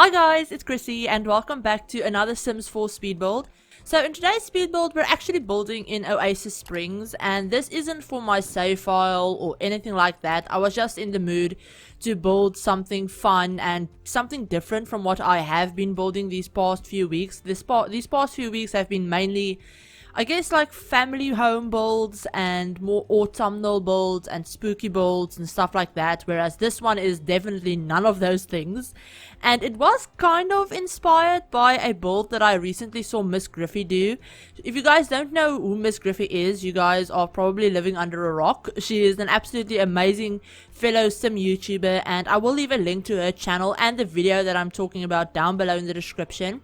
Hi guys, it's Chrissie and welcome back to another Sims 4 speed build. So in today's speed build we're actually building in Oasis Springs, and this isn't for my save file or anything like that. I was just in the mood to build something fun and something different from what I have been building these past few weeks. These past few weeks have been mainly, I guess, like family home builds and more autumnal builds and spooky builds and stuff like that, whereas this one is definitely none of those things. And it was kind of inspired by a build that I recently saw MSGRYPHI do. If you guys don't know who MSGRYPHI is, you guys are probably living under a rock. She is an absolutely amazing fellow sim YouTuber, and I will leave a link to her channel and the video that I'm talking about down below in the description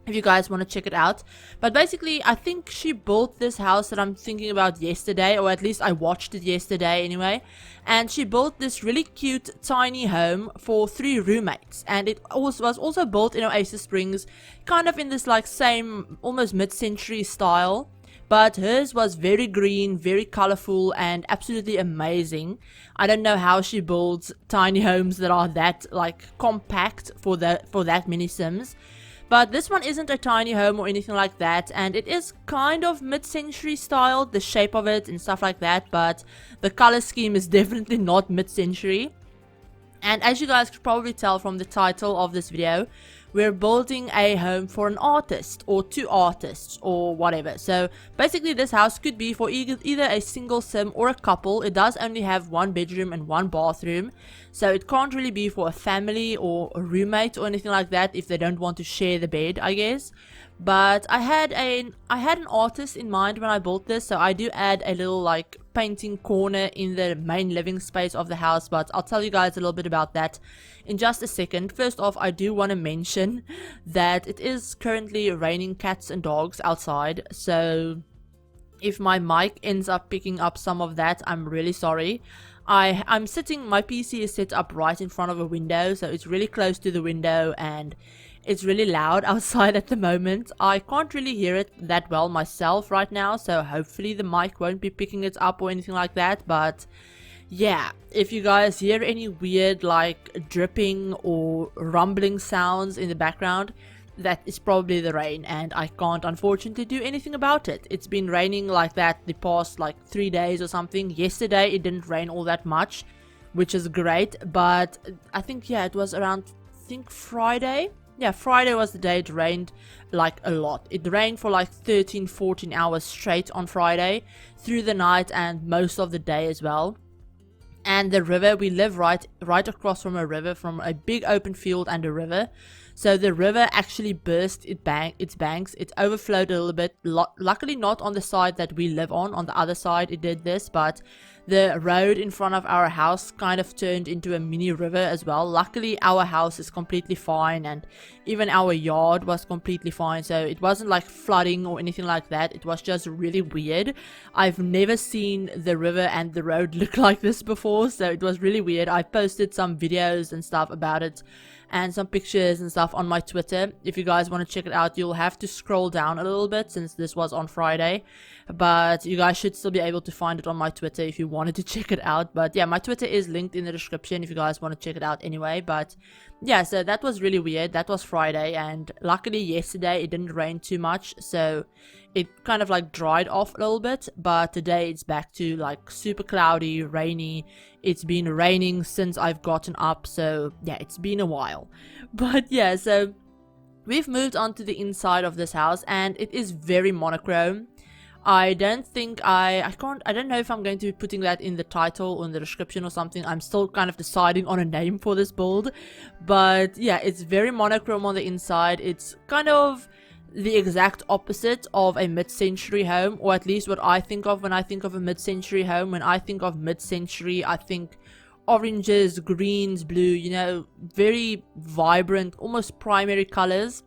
if you guys want to check it out. But basically, I think she built this house that I'm thinking about yesterday, or at least I watched it yesterday anyway. And she built this really cute tiny home for 3 roommates, and it was also built in Oasis Springs, kind of in this like same almost mid-century style. But hers was very green, very colorful, and absolutely amazing. I don't know how she builds tiny homes that are that like compact for that many Sims. But this one isn't a tiny home or anything like that, and it is kind of mid-century style, the shape of it and stuff like that, but the color scheme is definitely not mid-century. And as you guys could probably tell from the title of this video, we're building a home for an artist or 2 artists or whatever. So basically this house could be for either a single sim or a couple. It does only have 1 bedroom and 1 bathroom, so it can't really be for a family or a roommate or anything like that if they don't want to share the bed, I guess. But I had an artist in mind when I built this, so I do add a little like painting corner in the main living space of the house, but I'll tell you guys a little bit about that in just a second. First off, I do want to mention that it is currently raining cats and dogs outside, so if my mic ends up picking up some of that, I'm really sorry. I'm sitting, my PC is set up right in front of a window, so it's really close to the window and it's really loud outside at the moment. I can't really hear it that well myself right now, so hopefully the mic won't be picking it up or anything like that. But yeah, if you guys hear any weird like dripping or rumbling sounds in the background, that is probably the rain, and I can't unfortunately do anything about it. It's been raining like that the past like 3 days or something. Yesterday it didn't rain all that much, which is great, but I think, yeah, it was around, I think Friday. Yeah, Friday was the day it rained like a lot. It rained for like 13-14 hours straight on Friday, through the night and most of the day as well. And the river, we live right across from a river, from a big open field and a river. So the river actually burst its banks. It overflowed a little bit. Luckily not on the side that we live on the other side it did this, but the road in front of our house kind of turned into a mini river as well. Luckily our house is completely fine, and even our yard was completely fine, so it wasn't like flooding or anything like that. It was just really weird. I've never seen the river and the road look like this before, so it was really weird. I posted some videos and stuff about it and some pictures and stuff on my Twitter. If you guys want to check it out, you'll have to scroll down a little bit since this was on Friday, but you guys should still be able to find it on my Twitter if you wanted to check it out. But yeah, my Twitter is linked in the description if you guys want to check it out anyway. But yeah, so that was really weird. That was Friday, and luckily yesterday it didn't rain too much, so it kind of like dried off a little bit. But today it's back to like super cloudy, rainy. It's been raining since I've gotten up, so yeah, it's been a while. But yeah, so we've moved on to the inside of this house, and it is very monochrome. I don't think I don't know if I'm going to be putting that in the title or in the description or something. I'm still kind of deciding on a name for this build. But yeah, it's very monochrome on the inside. It's kind of the exact opposite of a mid-century home, or at least what I think of when I think of a mid-century home. When I think of mid-century, I think oranges, greens, blue, you know, very vibrant, almost primary colors.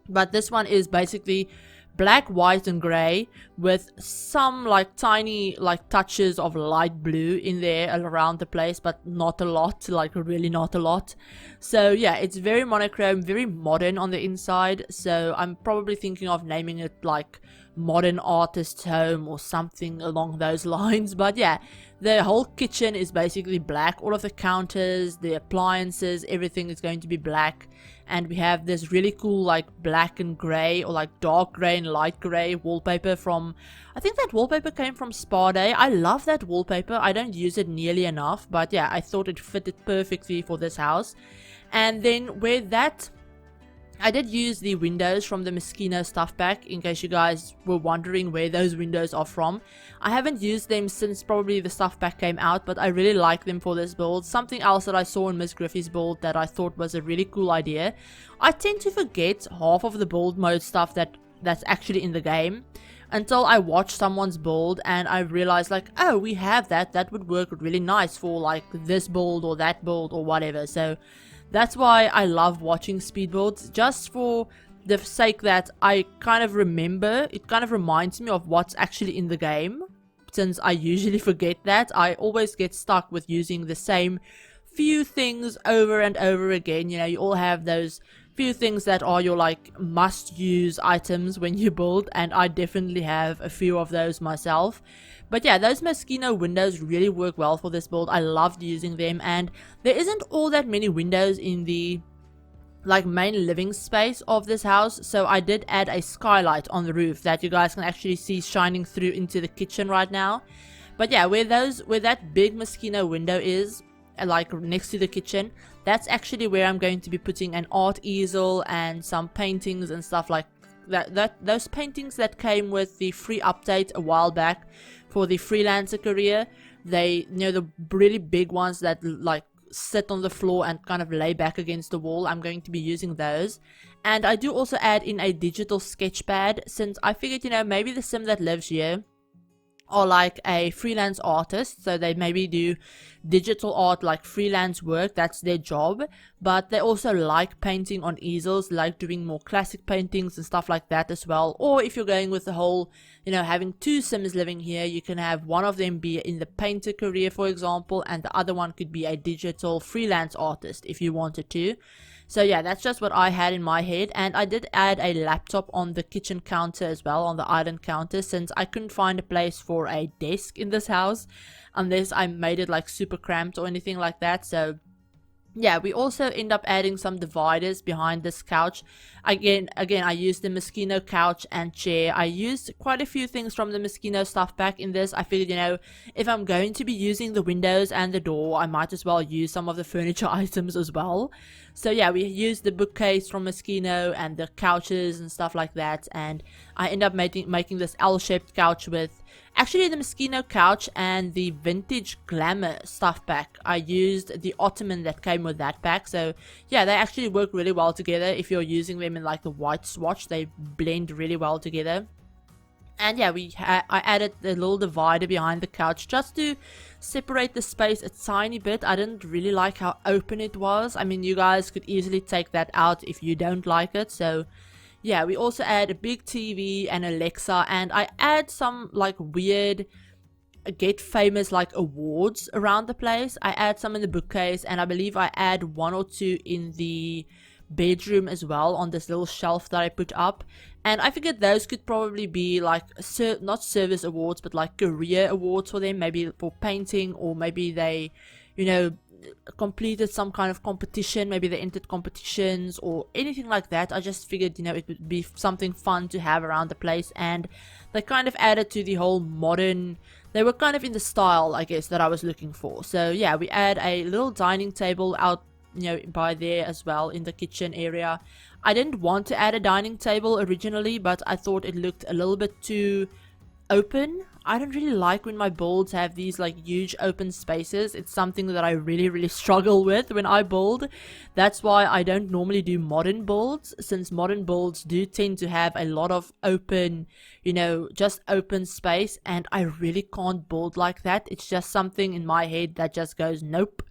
But this one is basically black, white and gray with some like tiny like touches of light blue in there around the place, but not a lot, like really not a lot. So yeah, it's very monochrome, very modern on the inside. So I'm probably thinking of naming it like modern artist's home or something along those lines. But yeah, the whole kitchen is basically black. All of the counters, the appliances, everything is going to be black. And we have this really cool like black and grey, or like dark grey and light grey wallpaper from, I think that wallpaper came from Spa Day. I love that wallpaper. I don't use it nearly enough, but yeah, I thought it fitted perfectly for this house. And then where that, I did use the windows from the Moschino stuff pack, in case you guys were wondering where those windows are from. I haven't used them since probably the stuff pack came out, but I really like them for this build. Something else that I saw in MSGRYPHI'S build that I thought was a really cool idea. I tend to forget half of the build mode stuff that's actually in the game until I watch someone's build and I realize like, oh, we have that would work really nice for like this build or that build or whatever. So that's why I love watching speed builds, just for the sake that I kind of remember, it kind of reminds me of what's actually in the game. Since I usually forget that, I always get stuck with using the same few things over and over again. You know, you all have those few things that are your like must use items when you build, and I definitely have a few of those myself. But yeah, those Moschino windows really work well for this build. I loved using them, and there isn't all that many windows in the like main living space of this house, so I did add a skylight on the roof that you guys can actually see shining through into the kitchen right now. But yeah, where that big Moschino window is, like next to the kitchen, that's actually where I'm going to be putting an art easel and some paintings and stuff like that. Those paintings that came with the free update a while back for the freelancer career, they, you know, the really big ones that like sit on the floor and kind of lay back against the wall, I'm going to be using those. And I do also add in a digital sketch pad, since I figured, you know, maybe the sim that lives here are like a freelance artist, so they maybe do digital art, like freelance work, that's their job, but they also like painting on easels, like doing more classic paintings and stuff like that as well. Or if you're going with the whole, you know, having two sims living here, you can have one of them be in the painter career, for example, and the other one could be a digital freelance artist if you wanted to. So yeah, that's just what I had in my head. And I did add a laptop on the kitchen counter as well, on the island counter, since I couldn't find a place for a desk in this house unless I made it like super cramped or anything like that. So yeah, we also end up adding some dividers behind this couch. Again, I used the Moschino couch and chair. I used quite a few things from the Moschino stuff pack in this. I figured, you know, if I'm going to be using the windows and the door, I might as well use some of the furniture items as well. So yeah, we used the bookcase from Moschino and the couches and stuff like that. And I end up making this L-shaped couch with actually the Moschino couch and the vintage glamour stuff pack. I used the ottoman that came with that pack. So yeah, they actually work really well together. If you're using them in like the white swatch, they blend really well together. And yeah, I added the little divider behind the couch just to separate the space a tiny bit. I didn't really like how open it was. I mean, you guys could easily take that out if you don't like it. So yeah, we also add a big TV and Alexa, and I add some like weird get famous like awards around the place. I add some in the bookcase, and I believe I add one or two in the bedroom as well on this little shelf that I put up. And I figured those could probably be like not service awards, but like career awards for them, maybe for painting, or maybe they, you know, completed some kind of competition, maybe they entered competitions or anything like that. I just figured, you know, it would be something fun to have around the place. And they kind of added to the whole modern, they were kind of in the style, I guess, that I was looking for. So yeah, we add a little dining table out, you know, by there as well in the kitchen area. I didn't want to add a dining table originally, but I thought it looked a little bit too open. I don't really like when my builds have these like huge open spaces. It's something that I really struggle with when I build. That's why I don't normally do modern builds, since modern builds do tend to have a lot of open, you know, just open space, and I really can't build like that. It's just something in my head that just goes, nope.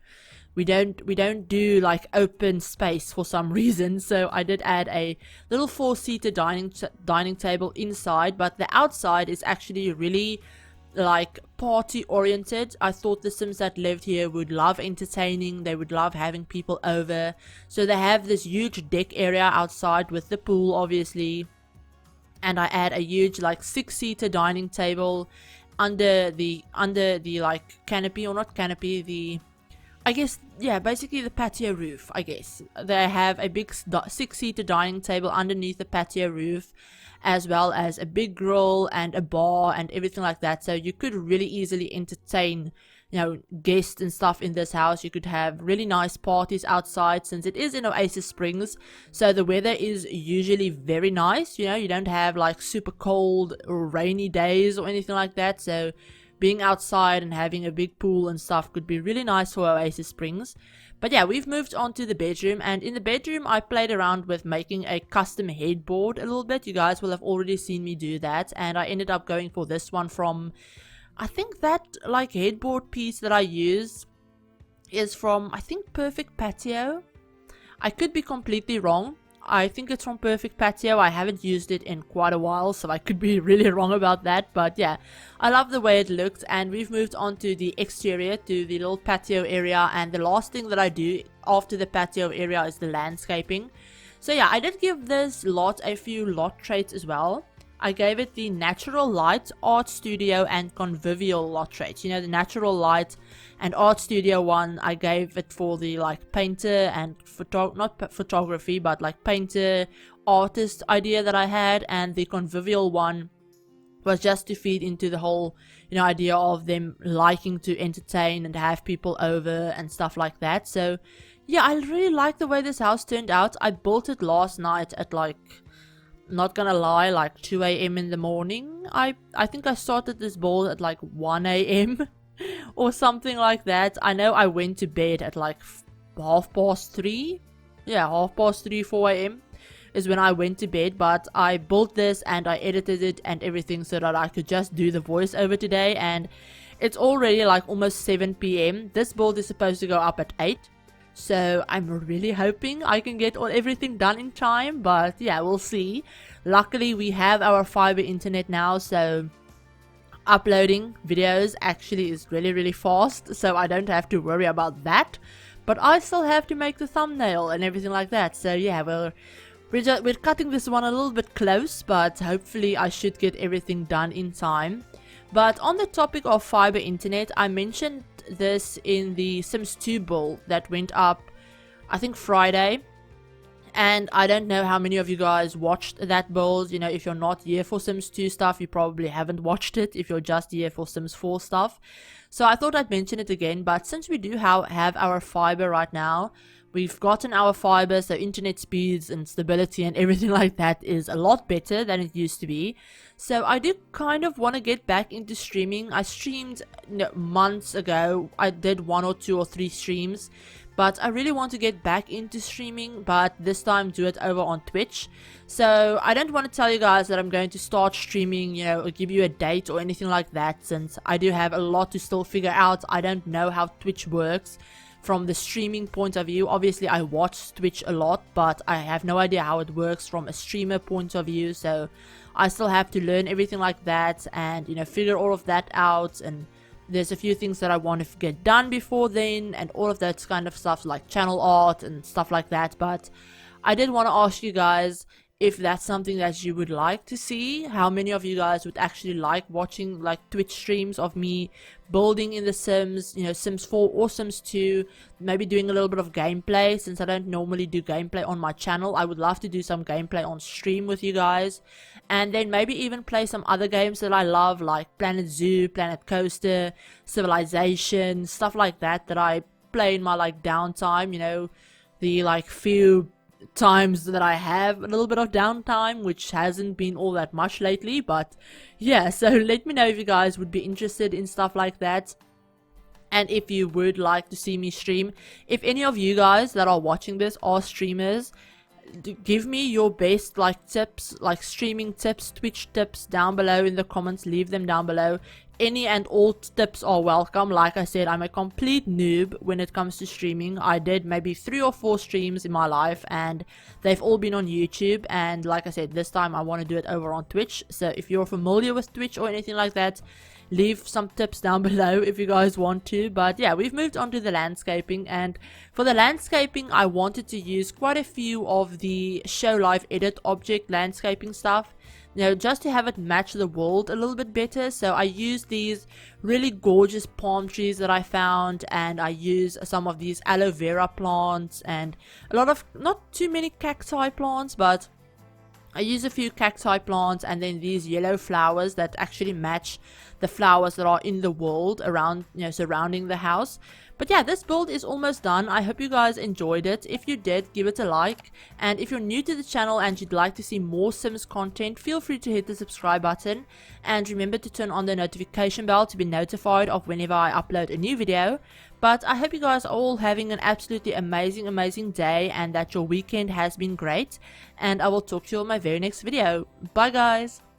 We don't do like open space for some reason. So I did add a little 4-seater dining table inside, but the outside is actually really like party oriented. I thought the Sims that lived here would love entertaining, they would love having people over. So they have this huge deck area outside with the pool, obviously. and I add a huge like 6-seater dining table under the like canopy, or not canopy, the, I guess, yeah, basically the patio roof. I guess they have a big 6-seater dining table underneath the patio roof, as well as a big grill and a bar and everything like that. So you could really easily entertain, you know, guests and stuff in this house. You could have really nice parties outside, since it is in Oasis Springs, so the weather is usually very nice. You know, you don't have like super cold or rainy days or anything like that, so being outside and having a big pool and stuff could be really nice for Oasis Springs. But yeah, we've moved on to the bedroom, and in the bedroom I played around with making a custom headboard a little bit. You guys will have already seen me do that, and I ended up going for this one from, I think that like headboard piece that I use is from, I think, Perfect Patio. I could be completely wrong. I think it's from Perfect Patio. I haven't used it in quite a while, so I could be really wrong about that. But yeah, I love the way it looked, and we've moved on to the exterior, to the little patio area. And the last thing that I do after the patio area is the landscaping. So yeah, I did give this lot a few lot traits as well. I gave it the natural light, art studio, and convivial lot traits. You know, the natural light and art studio one, I gave it for the like painter and not photography, but like painter, artist idea that I had. And the convivial one was just to feed into the whole, you know, idea of them liking to entertain and have people over and stuff like that. So yeah, I really like the way this house turned out. I built it last night at like, not gonna lie, like 2 a.m. in the morning. I think I started this build at like 1 a.m. or something like that. I know I went to bed at like 3:30. Yeah, 3:30, 4 a.m. is when I went to bed. But I built this and I edited it and everything so that I could just do the voiceover today. And it's already like almost 7 p.m. This build is supposed to go up at 8. So I'm really hoping I can get everything done in time, but yeah, we'll see. Luckily we have our fiber internet now, so uploading videos actually is really fast, so I don't have to worry about that. But I still have to make the thumbnail and everything like that. So yeah, we're cutting this one a little bit close, but hopefully I should get everything done in time. But on the topic of fiber internet, I mentioned this in the Sims 2 build that went up, I think, Friday. And I don't know how many of you guys watched that build. You know, if you're not here for Sims 2 stuff, you probably haven't watched it if you're just here for Sims 4 stuff. So I thought I'd mention it again. But since we do have our fiber right now, we've gotten our fiber, so internet speeds and stability and everything like that is a lot better than it used to be. So I do kind of want to get back into streaming. I streamed, you know, months ago. I did 1 or 2 or 3 streams. But I really want to get back into streaming, but this time do it over on Twitch. So I don't want to tell you guys that I'm going to start streaming, you know, or give you a date or anything like that, since I do have a lot to still figure out. I don't know how Twitch works from the streaming point of view. Obviously I watch Twitch a lot, but I have no idea how it works from a streamer point of view. So I still have to learn everything like that and, you know, figure all of that out. And there's a few things that I want to get done before then, and all of that kind of stuff, like channel art and stuff like that. But I did want to ask you guys if that's something that you would like to see. How many of you guys would actually like watching like Twitch streams of me building in the Sims, you know, Sims 4 or Sims 2, maybe doing a little bit of gameplay. Since I don't normally do gameplay on my channel, I would love to do some gameplay on stream with you guys. And then maybe even play some other games that I love, like Planet Zoo, Planet Coaster, Civilization, stuff like that I play in my like downtime, you know, the like few times that I have a little bit of downtime, which hasn't been all that much lately. But yeah, so let me know if you guys would be interested in stuff like that, and if you would like to see me stream. If any of you guys that are watching this are streamers, give me your best like tips, like streaming tips, Twitch tips down below in the comments. Leave them down below. Any and all tips are welcome. Like I said, I'm a complete noob when it comes to streaming. I did maybe 3 or 4 streams in my life, and they've all been on YouTube. And like I said, this time I want to do it over on Twitch. So if you're familiar with Twitch or anything like that, leave some tips down below if you guys want to. But yeah, we've moved on to the landscaping, and for the landscaping I wanted to use quite a few of the show live edit object landscaping stuff. you know, just to have it match the world a little bit better. So I used these really gorgeous palm trees that I found, and I used some of these aloe vera plants and a lot of, not too many cacti plants, but I use a few cacti plants, and then these yellow flowers that actually match the flowers that are in the world around, you know, surrounding the house. But yeah, this build is almost done. I hope you guys enjoyed it. If you did, give it a like. And if you're new to the channel and you'd like to see more Sims content, feel free to hit the subscribe button. And remember to turn on the notification bell to be notified of whenever I upload a new video. But I hope you guys are all having an absolutely amazing day, and that your weekend has been great. And I will talk to you on my very next video. Bye guys!